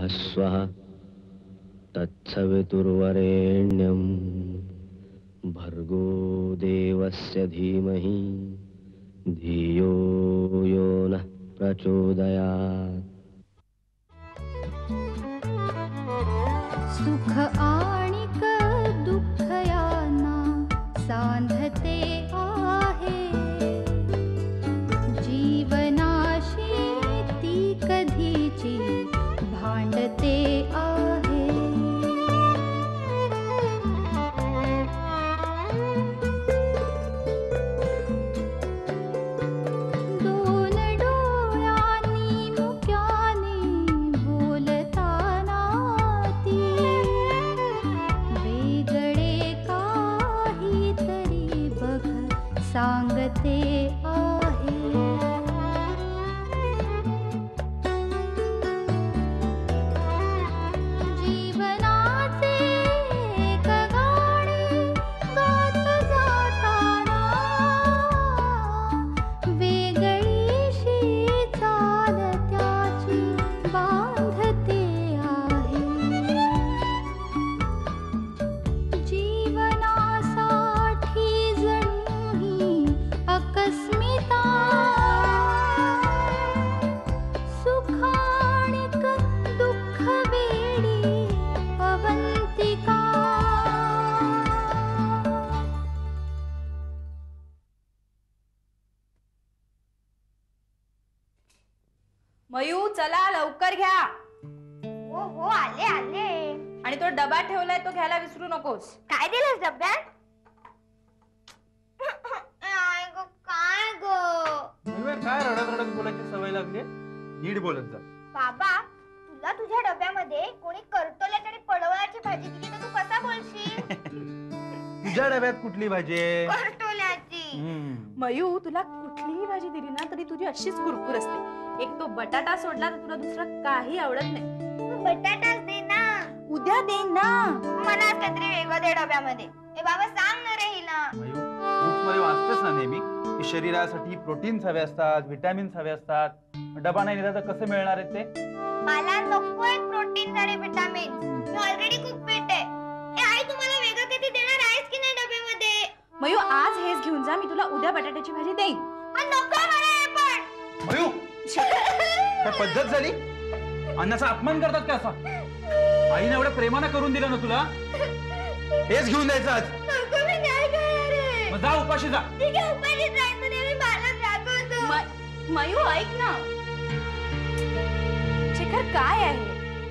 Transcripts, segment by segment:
स्वः तत्सवितुर्वरेण्यं भर्गो देवस्य धीमहि धियो यो नः प्रचोदयात्। सुख आणिक दुःख यांना सांधते आहे, जीवनाशी ती कधीची भांडते आहे। दोन डोळ्यांनी मुक्याने बोलताना ती वेगळे काहीतरी बघ सांगते आहे। जीवनाचे एक गाणे गात जाताना वेगळीशी चाल त्याची बांधते आहे। जीवनासाठी जणू ही अकस्मिता, सुखाणिक दुःख वेडी अवंतिका। मयू चला लवकर घ्या। हो हो आले आले। आणि तो डबा ठेवलाय तो घ्यायला विसरू नकोस। काय दिलंस डब्यात? काय ग काय ग? काय रडत रडत बोलायची सवय लागली? नीट बोलत जा। बाबा तुला तुझ्या डब्यामध्ये कोणी करटोल्यात आणि पडवळाची भाजी दिली तर तू कसा बोलशील? तुझ्या डब्यात कुठली भाजी आहे? करटोल्याची। मयू तुला कुठलीही भाजी दिली ना तरी तुझी अशीच कुरकुर असते। एक तो बटाटा सोडला तर तुला दुसरं काही आवडत नाही। तू बटाटाच दे ना। उद्या देईन ना। मला आज काहीतरी वेगळं दे डब्यामध्ये। ए बाबा सांग ना रे हिला। मयू बुक्समध्ये वाचतेस ना नेहमी की शरीरासाठी प्रोटीन्स हवे असतात, व्हिटॅमिन्स हवे असतात। डबा नाही दिला तर कसे मिळणार आहेत ते? मला नकोय प्रोटीन आणि विटामिन्स। मी ऑलरेडी खूप फिट आहे। ए आई तू मला वेगळं काहीतरी देणार आहेस की नाही डब्यामध्ये? मयू आज हेच घेऊन जा, मी तुला उद्या बटाट्याची भाजी देईन। नको मला हे पण। मयू काय पद्धत झाली? अन्नाचा अपमान करतात का असा? आईने एवढं प्रेमानं करून दिलं ना तुला, हेच घेऊन द्यायचं आज? नको मी काय करणार आहे? मग जा उपाशी जा। ठीक आहे उपाशीच राहीन, तू नेहमी मला रागवतो। मयू ऐक ना, शेखर काय आहे?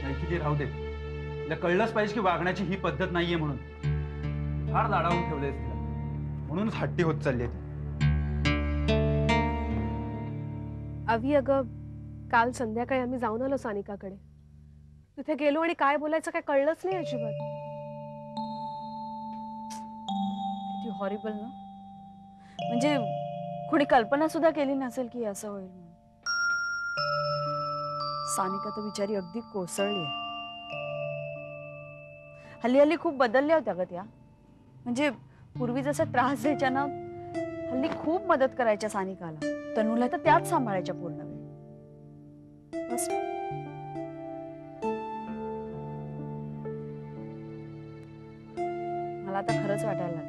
नाही किती राहू दे, तिला कळलंच पाहिजे की वागण्याची ही पद्धत नाहीये म्हणून। फार लाडावून ठेवलंयस तिला, म्हणूनच हट्टी होत चालली आहे ती। अवी अगं काल संध्याकाळी आम्ही जाऊन आलो सानिकाकडे। तिथे गेलो आणि काय बोलायचं काय कळलंच नाही अजिबात। किती हॉरिबल ना, म्हणजे कोणी कल्पना सुद्धा केली नसेल की असं होईल म्हणून। सानिका तर बिचारी अगदी कोसळली आहे। हल्ली हल्ली खूप बदलल्या होत्या ग त्या, म्हणजे पूर्वी जसा त्रास द्यायच्या ना, हल्ली खूप मदत करायच्या सानिकाला। तनूला तर त्याच सांभाळायच्या पूर्ण वेळ। बस मला आता खरंच वाटायला लागलं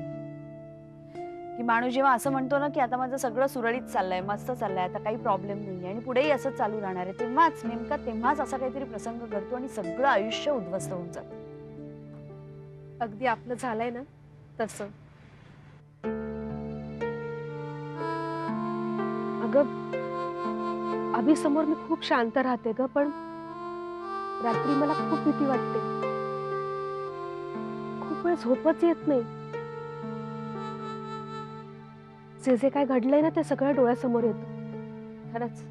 की माणूस जेव्हा असं म्हणतो ना की आता माझं सगळं सुरळीत चाललंय, मस्त चाललंय, आता काही प्रॉब्लेम नाहीये आणि पुढेही असंच चालू राहणार आहे, तेव्हाच नेमका तेव्हाच असा काहीतरी प्रसंग घडतो आणि सगळं आयुष्य उद्ध्वस्त होऊन जातं। अगदी आपलं झालंय ना तसं। अगं अभि समोर मी खूप शांत राहते ग, पण रात्री मला खूप भीती वाटते। खूप वेळ झोपच येत नाही। जे जे काय घडलंय ना ते सगळं डोळ्यासमोर येतं। खरंच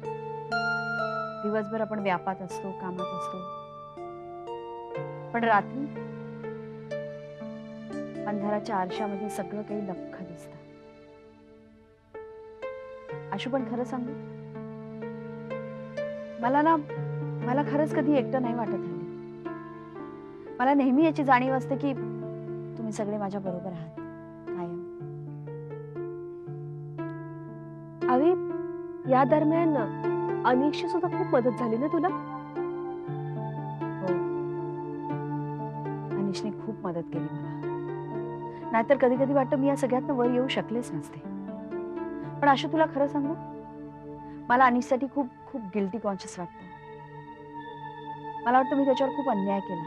दिवसभर आपण व्यापात असतो, कामात असतो, पण रात्री अंधाराच्या आरशामध्ये सगळं काही लख्ख दिसतं। आशू पण खरं सांगू, मला खरंच कधी एकटं नाही वाटत हल्ली। मला नेहमी याची जाणीव असते की तुम्ही सगळे माझ्या बरोबर आहात कायम। अवी या दरम्यान अनिकशी सुद्धा खूप मदत झाली ना तुला? हो, अनिशने खूप मदत केली मला. नाहीतर कधी कधी वाटतं मी या सगळ्यातनं वर येऊ शकलेच नसते. पण आशू, तुला खरं सांगू, मला अनिशसाठी खूप खूप गिल्टी कॉन्शियस वाटतं. मला वाटतं मी त्याच्यावर खूप अन्याय केला.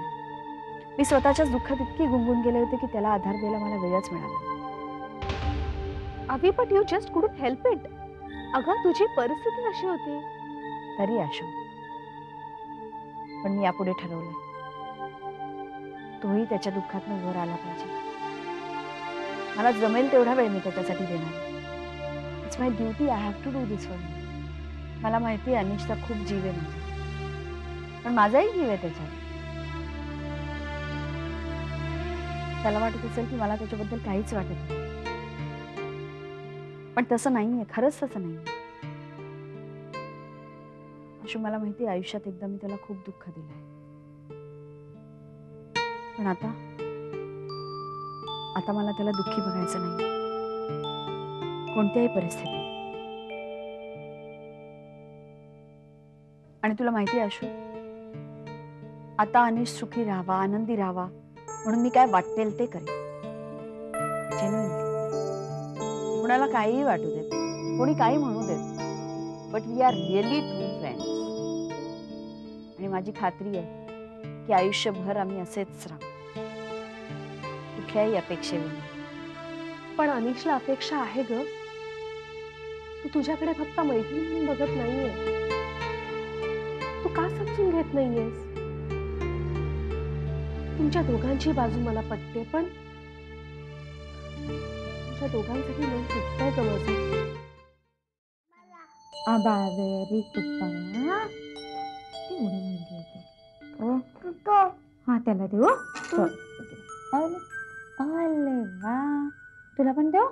मी स्वतःच्याच दुःखात इतकी गुंगून गेले होते की त्याला आधार द्यायला मला वेळच मिळाला. Abhi, but you just couldn't help it. अगं, तुझी परिस्थिती अशी होती. तरी आशू, पण मी यापुढे ठरवलंय, तोही त्याच्या दुःखातनं वर आला पाहिजे. मला जमेल तेवढा वेळ मी त्याच्यासाठी देणार. It's my duty. I have to do this for me. मला माहिती आहे अनिशचा खूप जीव आहे माझा, पण माझाही जीव आहे त्याच्यात. त्याला वाटत असेल की मला त्याच्याबद्दल काहीच वाटत नाही, पण तसं नाहीये. खरंच तसं नाहीये. आशू, मला माहिती आहे आयुष्यात एकदा मी त्याला खूप दुःख दिलंय, पण आता मला त्याला दुःखी बघायचं नाही कोणत्याही परिस्थितीत. आणि तुला माहिती आहे आशू, आता अनिश सुखी राहावा, आनंदी राहावा म्हणून मी काय वाटेल ते करेन. जेन्युइनली. कुणाला काहीही वाटू देत, कोणी काही म्हणू देत, but we are really true friends. आणि माझी खात्री आहे की आयुष्यभर आम्ही असेच राहू, कुठल्याही अपेक्षेविना. पण अनिशला अपेक्षा आहे ग. तू तुझ्याकडे फक्त मैत्रीण म्हणून बघत नाहीये. तू का समजून घेत नाहीयेस? तुमच्या दोघांची बाजू मला पटते, पण तुमच्या दोघांसाठी मन तुटतंय ग माझं. अबावेरी कुत्ता तेवढी मुलगी येते. हा, त्याला देऊ. अले वा, तुला पण देऊ.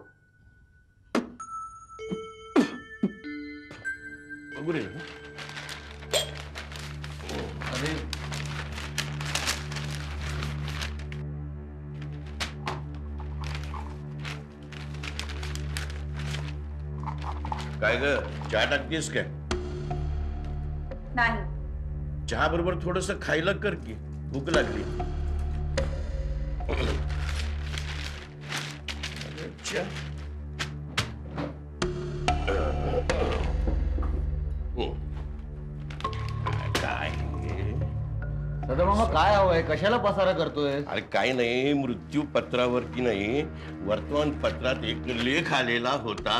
काय ग, चहा टाकतेस काय? नाही. चहा बरोबर थोडस खायला कर की, भूक लागली. अच्छा. काय सदामामा, काय हवंय? कशाला पसारा करतोय? अरे काय नाही, मृत्यू पत्रावर की नाही वर्तमानपत्रात एक लेख आलेला होता.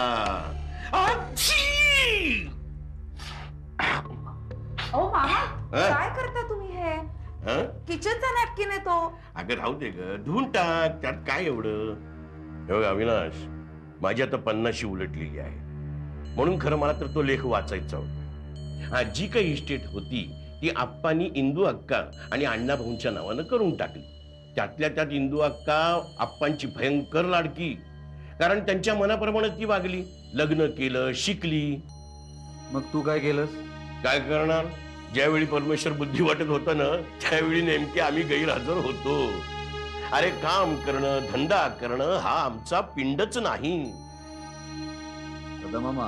ओ मामा, हा? काय करता तुम्ही हे? हं? किचनचा नॅपकिन आहे तो. अगं राहू दे ग, धुवून टाक, त्यात काय एवढं. हे बघ अविनाश, माझी आता 50शी उलटलेली आहे, म्हणून खरं मला तर तो लेख वाचायचा होता. हा, जी काही इस्टेट होती ती आप्पांनी इंदू अक्का आणि अण्णा भाऊंच्या नावानं करून टाकली. त्यातल्या त्यात इंदू अक्का आप्पांची भयंकर लाडकी, कारण त्यांच्या मनाप्रमाणे ती वागली, लग्न केलं, शिकली. मग तू काय केलंस? काय करणार? ज्यावेळी परमेश्वर बुद्धी वाटत होता ना, त्यावेळी नेमके आम्ही गैरहजर होतो. अरे काम करणं, धंदा करणं हा आमचा पिंडच नाही. सदामामा,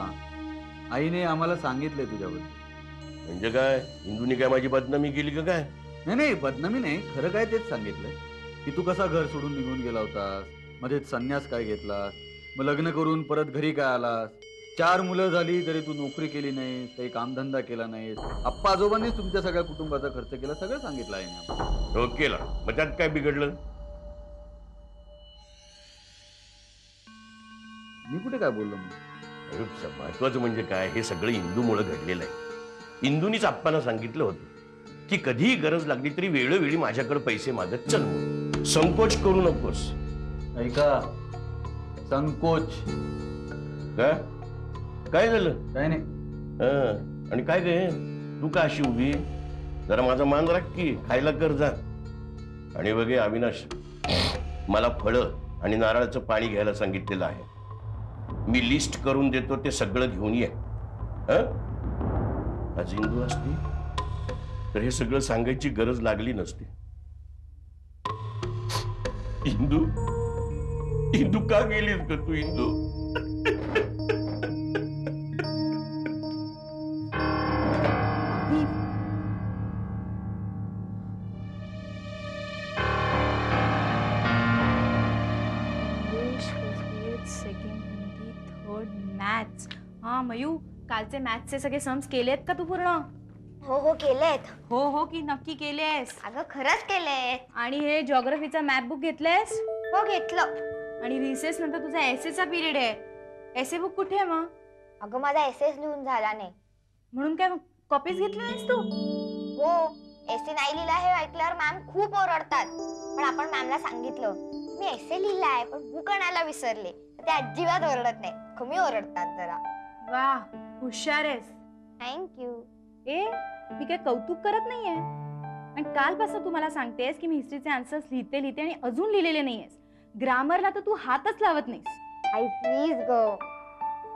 आईने आम्हाला सांगितलंय तुझ्याबद्दल. म्हणजे काय, इंदूने काय माझी बदनामी केली का काय? नाही, बदनामी नाही, खरं काय तेच सांगितलंय की तू कसा घर सोडून निघून गेला होतास, मध्ये संन्यास काय घेतलास, मग लग्न करून परत घरी काय आलास, 4 मुलं झाली तरी तू नोकरी केली नाहीस, काही कामधंदा केला नाहीस, आप्पा आजोबांनीच तुमच्या सगळ्या कुटुंबाचा खर्च केला, सगळं सांगितलं आहे. हो केला, मग त्यात काय बिघडलं? मी कुठे काय बोललो मग? महत्वाचं म्हणजे काय, हे सगळं इंदूमुळे घडलेलं आहे. इंदूनीच आप्पांना सांगितलं होतं की कधीही गरज लागली तरी वेळोवेळी माझ्याकडे पैसे मागत चल, संकोच करू नकोस. ऐका, संकोच काय झालं? काय नाही. आणि काय गे, तू का अशी उभी? जरा माझा मान राख की, खायला कर जा. आणि बघे अविनाश, मला फळं आणि नारळाचं पाणी घ्यायला सांगितलेलं आहे. मी लिस्ट करून देतो, ते सगळं घेऊन ये. आज इंदू असती तर हे सगळं सांगायची गरज लागली नसती. इंदू का गेलीस ग तू? इंदू हा मयू, कालचे मॅथ्सचे सगळे सम्स केलेत का तू पूर्ण? हो केलेत. हो की नक्की केलेस? अगं खरंच केलेत. आणि हे जॉग्रफीचा मॅप बुक घेतलंयस? हो घेतलं. आणि रिसेस नंतर तुझा एसेचा पिरियड आहे. एसे बुक कुठे आहे मग? अगं माझा एसेस लिहून झाला नाही. म्हणून काय कॉपीज घेतली नाहीस तू? हो, एसे नाही लिहिला हे ऐकल्यावर मॅम खूप ओरडतात. पण आपण मॅमला सांगितलं मी एसे लिहिलाय पण बुक आणायला विसरले. ते अजिबात ओरडत नाही, कमी ओरडतात जरा. वा, हुशार आहेस. थँक्यू. ए, मी काय कौतुक करत नाहीये. आणि कालपासून तू मला सांगतेस की मी हिस्ट्रीचे आन्सर्स लिहिते आणि अजून लिहिलेले नाहीयेस. ग्रामरला तर तू हातच लावत नाहीस. आई प्लीज ग.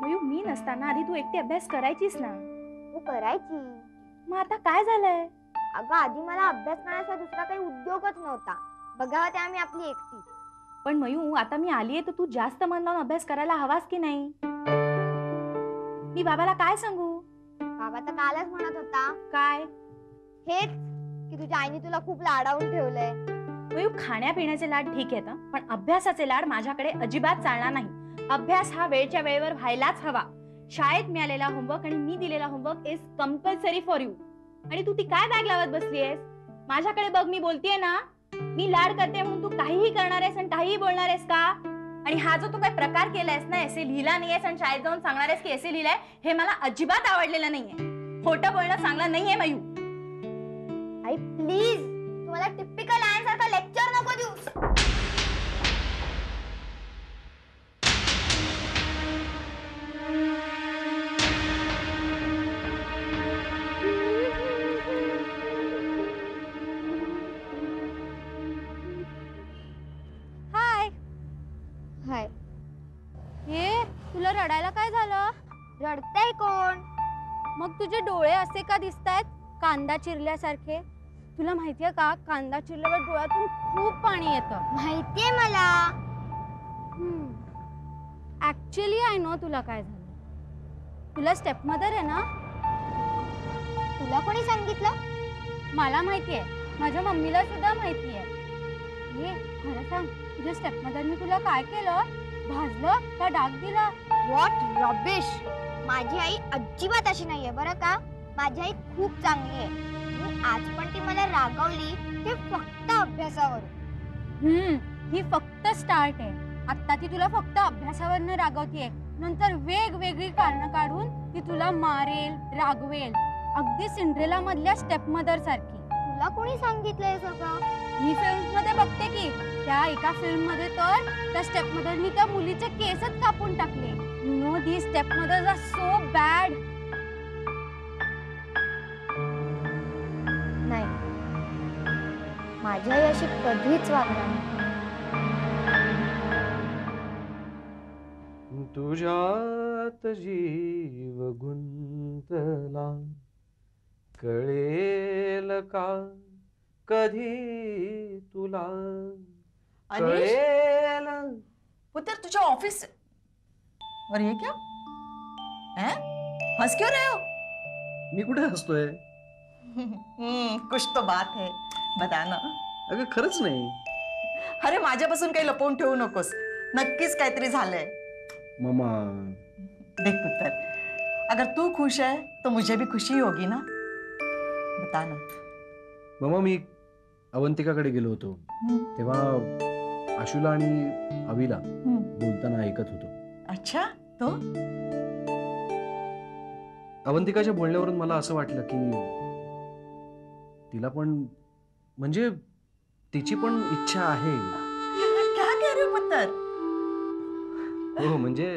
मयू, मी नसताना आधी तू एकटी अभ्यास करायचीस ना. तू करायची. मग आता काय झालंय? अगं आधी मला अभ्यास करण्याचा दुसरा काही उद्योगच नव्हता. बघावं त्या मी आपली एकटी. पण मयू, आता मी आलीये तर तू जास्त मन लावून अभ्यास करायला हवास की नाही? मी बाबाला काय सांगू? बाबा तर कालच म्हणत होता काय? हेच की तुझ्या आईने तुला खूप लाडावून ठेवलंय. मयू, खाण्यापिण्याचे लाड ठीक आहेत, पण अभ्यासाचे लाड माझ्याकडे अजिबात चालणार नाही. अभ्यास हा वेळच्या वेळेवर व्हायलाच हवा. शाळेत मिळालेला होमवर्क आणि मी दिलेला homework is compulsory for you. आणि तू ती काय बॅग लावत बसलीयस? माझ्याकडे बघ, मी बोलतेय ना. मी लाड करते म्हणून तू काहीही करणार आहेस आणि काहीही बोलणार आहेस का? आणि हा जो तू काय प्रकार केलायस ना, एसे लिहिला नाहीयेस आणि शाळेत जाऊन सांगणार आहेस की एसे लिहिलाय, हे मला अजिबात आवडलेलं नाहीये. खोटं बोलणं चांगलं नाहीये मयू. आई प्लीज, तुम्हाला टिपिकल आयनसारखं लेक्चर नको देऊस. हाय. हाय. हे तुला रडायला काय झालं? रडतंय कोण? मग तुझे डोळे असे का दिसतायत, कांदा चिरल्यासारखे? तुला माहितीये का, कांदा चिरल्यावर डोळ्यातून खूप पाणी येतं. माहितीये मला. ऍक्च्युली आय नो तुला काय झालं. तुला स्टेप मदर आहे ना? तुला कोणी सांगितलं? मला माहितीये, माझ्या मम्मीला सुद्धा माहितीये. ये खरं सांग, तुझ्या स्टेप मदरने तुला काय केलं? भाजलं का डाग दिला? What rubbish. माझी आई अजिबात अशी नाहीये बरं का. माझी आई खूप चांगली आहे. आज पण ती मला रागवली ते फक्त अभ्यासावरून. ही फक्त स्टार्ट आहे. आता ती तुला फक्त अभ्यासावरनं रागवतीये. नंतर वेगवेगळी कारणं काढून ती तुला मारेल, रागवेल. अगदी सिंड्रेला मधल्या स्टेप मदर सारखी. तुला कोणी सांगितलंय सगळं? मी फिल्म मध्ये बघते की. त्या एका फिल्म मध्ये तर त्या स्टेप मदरनी त्या मुलीचे केसच कापून टाकले. You know these step mothers are so bad. नाही, माझी आई अशी कधीच वागणार नाही. तुझ्यात जीव गुंतला, कळेल का कधी तुला? कळेल. पुत्र, तुझे ऑफिस और ये क्या है? हंस क्यों रहे हो? मी कुठे हसतोय? कुछ तो बात है, बता ना. अगं खरंच नाही. अरे माझ्यापासून काही लपवून ठेवू नकोस. नक्कीच काहीतरी झालंय. मामा, देख पुत्र, अगर तू खुश है तो मुझे भी खुशी होगी ना. बता ना. मामा, मी अवंतिकाकडे गेलो होतो तेव्हा आशूला आणि अविला बोलताना ऐकत होतो. अच्छा, तो अवंतिकाच्या बोलण्यावरून मला असं वाटलं की तिला पण, म्हणजे तिची पण इच्छा आहे. क्या कह रहे हो पुत्र? हो, म्हणजे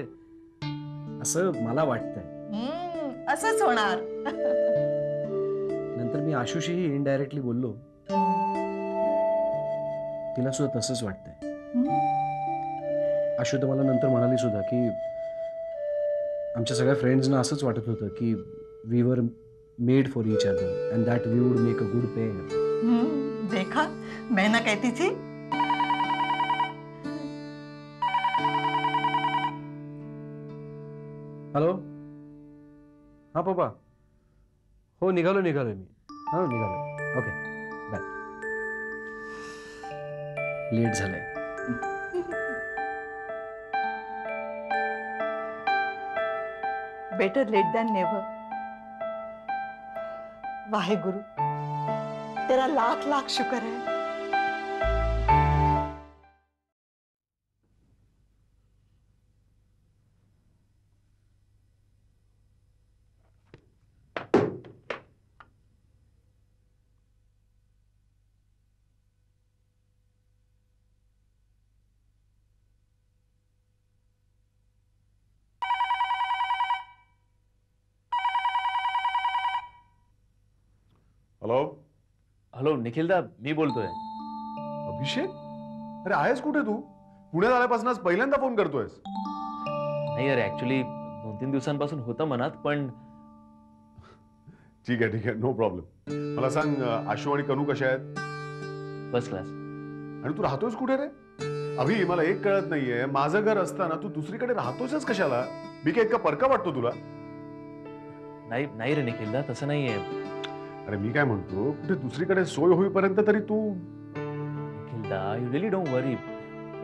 असं मला वाटतंय. असंच होणार. नंतर मी आशूशीही इनडायरेक्टली बोललो. तिला सुद्धा तसंच वाटतंय. आशू तर मला नंतर म्हणाली सुद्धा की आमच्या सगळ्या फ्रेंड्सना असंच वाटत होतं की we were made for each other and that we would make a good pair. देखा, मैं ना कहती थी. हॅलो. हा पप्पा. हो, निघालोय मी. हा, निघालोय. Okay, bye. लेट झालंय. Better late than never. Waheguru, तेरा लाख लाख शुक्र है। हॅलो हॅलो निखिलदा, मी बोलतोय. अभिषेक, अरे आहेस कुठे तू? पुण्यात आल्यापासूनच पहिल्यांदा फोन करतोयस. नाही अरे, ऍक्च्युली 2-3 दिवसांपासून होतं मनात, पण ठीक आहे, नो प्रॉब्लेम. मला सांग, आशू आणि कनू कशा आहेत? First class. आणि तू राहतोयस कुठे रे? अभि, मला एक कळत नाहीये, माझं घर असताना तू दुसरीकडे राहतोयस कशाला? मी काय इतका परका वाटतो तुला? नाही रे निखिलदा, तसं नाहीये. अरे मी काय म्हणतो, कुठे दुसरीकडे सोय होईपर्यंत तरी तू. निखिलदा, you really don't worry,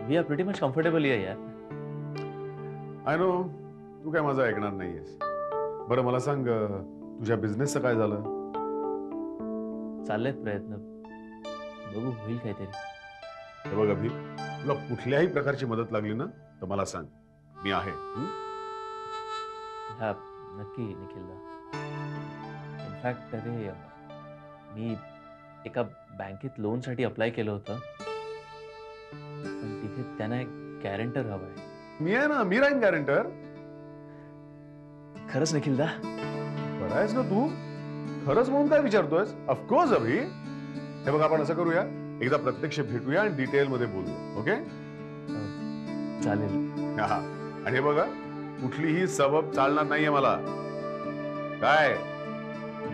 we are pretty much comfortable here यार. आय नो, तू काय माझं ऐकणार नाहीयेस. बरं मला सांग, तुझ्या बिझनेसचं काय झालं? चाललेत प्रयत्न, बघू होईल काहीतरी. हे बघ अभि, तुला कुठल्याही प्रकारची मदत लागली ना तर मला सांग, मी आहे. हा नक्की निखिलदा. इनफॅक्ट अरे, मी एका बँकेत लोनसाठी अप्लाय केलं होतं, पण तिथे त्यांना एक गॅरेंटर हवंय. मी आहे ना, मी राहीन गॅरेंटर. खरंच निखिलदा? बरं आहेस ना तू? खरंच म्हणून काय विचारतोयस? ऑफकोर्स अभि. हे बघ, आपण असं करूया, एकदा प्रत्यक्ष भेटूया आणि डिटेल मध्ये बोलूया. ओके? चालेल. हा, आणि हे बघा, कुठलीही सबब चालणार नाहीये मला. काय?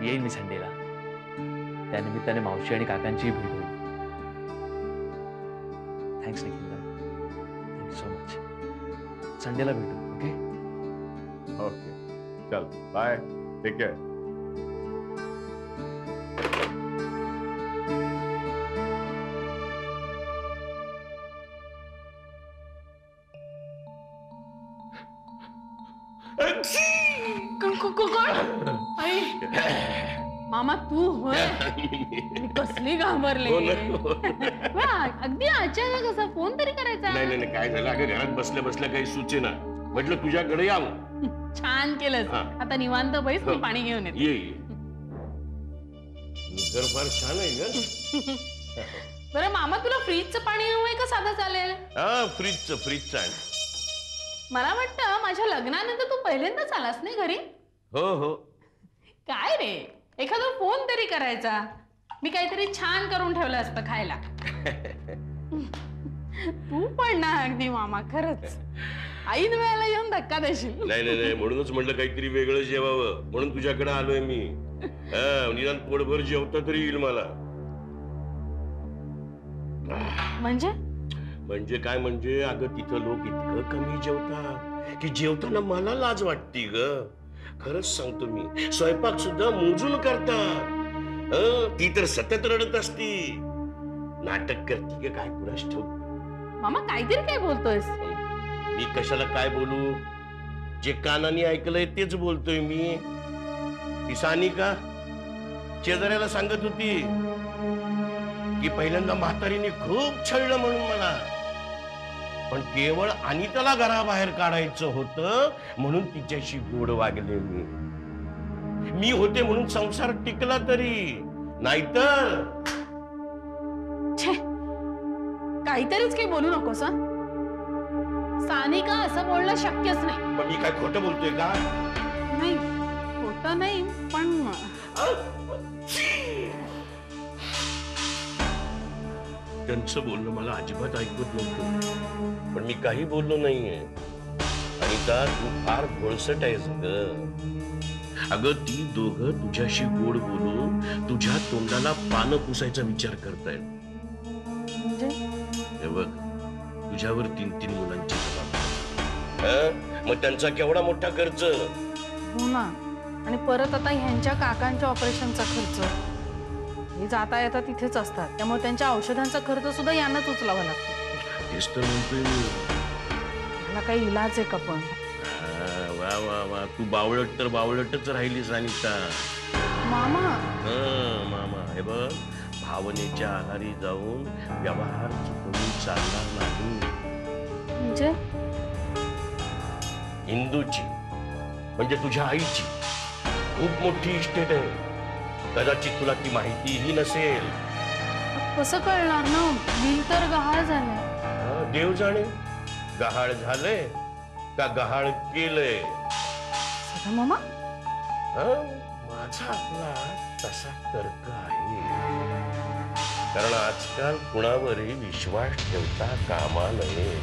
येईल मी संडेला, त्यानिमित्ताने मावशी आणि काकांची भेट होईल. थँक्स निखिलदा, थँक्यू सो मच. संडेला भेटू. ओके ओके, चल बाय, टेक केअर. मामा तू होय? मी कसली घाबरले. अगदी अचानक असा फोन तरी करायचा. नाही काय झालं, अगं घरात बसल्या बसल्या काही सुचेना, म्हटलं तुझ्याकडे यावं. छान केलंस. आता निवांत बैस, मी पाणी घेऊन येते. ये घर फार छान आहे ग. बरं मामा, तुला फ्रीजचं पाणी हवंय का साधं चालेल? हा, फ्रीजचं आहे. मला वाटतं माझ्या लग्नानंतर तू पहिल्यांदाच आलास नाही घरी. हो. काय रे, एखादा फोन तरी करायचा, मी काहीतरी छान करून ठेवलं असतं खायला. तू पण ना अगदी मामा, खरंच ऐन वेळेला येऊन धक्का देशील. नाही म्हणूनच म्हटलं काहीतरी वेगळं जेवावं, म्हणून तुझ्याकडे आलोय मी. निदान पोटभर जेवता तरी येईल मला. म्हणजे काय म्हणजे, अगं तिथं लोक इतकं कमी जेवतात की जेवताना मला लाज वाटती ग. खरंच सांगतो मी, स्वयंपाक सुद्धा मोजून करतात. ती तर सतत रडत असती, नाटक करते की काय कुणास ठाऊक. मामा काहीतरी काय बोलतोयस? मी कशाला काय बोलू, जे कानाने ऐकलंय तेच बोलतोय मी. ती सानिका शेजाऱ्याला सांगत होती की पहिल्यांदा म्हातारीने खूप छळलं म्हणून मला, पण केवळ अनिताला घराबाहेर काढायचं होतं म्हणून तिच्याशी गोड वागले मी होते म्हणून संसार टिकला तरी, नाहीतर. काहीतरीच काही बोलू नकोस. सानिका असं बोलणं शक्यच नाही. पण मी काय खोटं बोलतोय का? नाही, खोटं नाही, पण त्यांचं बोलणं मला अजिबात ऐकत नव्हतं, पण मी काही बोललो नाहीये. अनिता, तू फार घोळसट आहेस ग. अगं ती दोघं तुझ्याशी गोड बोलून तुझ्या तोंडाला पानं पुसायचा विचार करतायत. हे बघ, तुझ्यावर 3-3 मुलांची जबाबदारी, मग त्यांचा केवढा मोठा खर्च. हो ना, आणि परत आता ह्यांच्या काकांच्या ऑपरेशनचा खर्च. हे जाता येता तिथेच असतात, त्यामुळे त्यांच्या औषधांचा खर्च सुद्धा यांनाच उचलावा लागतो. तेच तर म्हणतोय मी. मला काही इलाज आहे का पण? वा वा वा वा, तू बावळट तर बावळटच राहिलीस अनिता. मामा मामा, हे बघ, भावनेच्या आहारी जाऊन व्यवहार चुकवून चालणार नाही. म्हणजे इंदूची म्हणजे तुझ्या आईची खूप मोठी इस्टेट आहे. कदाचित तुला ती माहितीही नसेल. कसं कळणार ना, बिल तर गहाळ झालंय. देव जाणे, गहाळ झालंय का गहाळ केलंय. सदा मामा, माझा आपला तसा तर्क आहे. कारण आजकाल कुणावरही विश्वास ठेवता कामा नये.